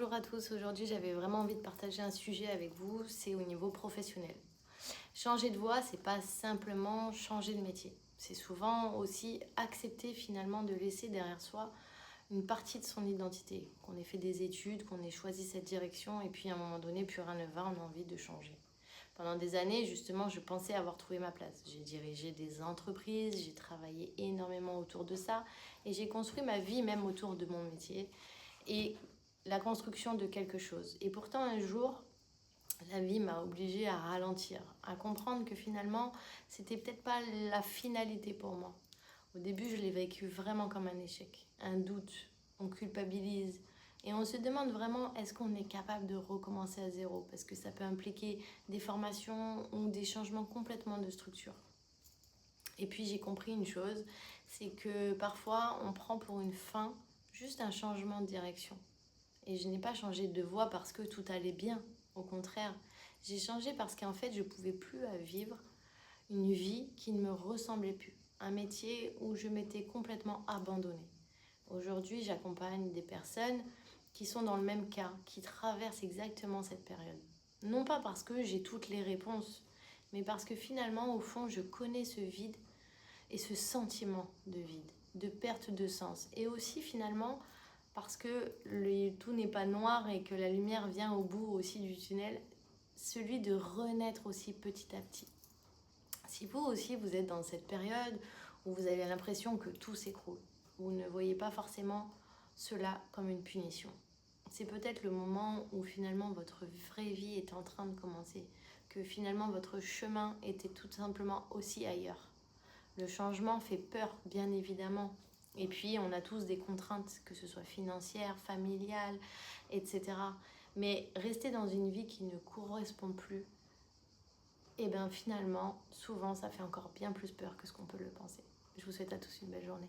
Bonjour à tous, aujourd'hui j'avais vraiment envie de partager un sujet avec vous, c'est au niveau professionnel. Changer de voie, c'est pas simplement changer de métier. C'est souvent aussi accepter finalement de laisser derrière soi une partie de son identité. Qu'on ait fait des études, qu'on ait choisi cette direction et puis à un moment donné, plus rien ne va, on a envie de changer. Pendant des années, justement, je pensais avoir trouvé ma place. J'ai dirigé des entreprises, j'ai travaillé énormément autour de ça et j'ai construit ma vie même autour de mon métier et la construction de quelque chose. Et pourtant, un jour, la vie m'a obligée à ralentir, à comprendre que finalement, c'était peut-être pas la finalité pour moi. Au début, je l'ai vécu vraiment comme un échec, un doute, on culpabilise et on se demande vraiment est-ce qu'on est capable de recommencer à zéro parce que ça peut impliquer des formations ou des changements complètement de structure. Et puis j'ai compris une chose, c'est que parfois on prend pour une fin juste un changement de direction. Et je n'ai pas changé de voie parce que tout allait bien. Au contraire, j'ai changé parce qu'en fait, je ne pouvais plus vivre une vie qui ne me ressemblait plus. Un métier où je m'étais complètement abandonnée. Aujourd'hui, j'accompagne des personnes qui sont dans le même cas, qui traversent exactement cette période. Non pas parce que j'ai toutes les réponses, mais parce que finalement, au fond, je connais ce vide et ce sentiment de vide, de perte de sens. Et aussi finalement parce que tout n'est pas noir et que la lumière vient au bout aussi du tunnel, celui de renaître aussi petit à petit. Si vous aussi vous êtes dans cette période où vous avez l'impression que tout s'écroule, vous ne voyez pas forcément cela comme une punition, c'est peut-être le moment où finalement votre vraie vie est en train de commencer, que finalement votre chemin était tout simplement aussi ailleurs. Le changement fait peur, bien évidemment. Et puis, on a tous des contraintes, que ce soit financières, familiales, etc. Mais rester dans une vie qui ne correspond plus, et bien finalement, souvent, ça fait encore bien plus peur que ce qu'on peut le penser. Je vous souhaite à tous une belle journée.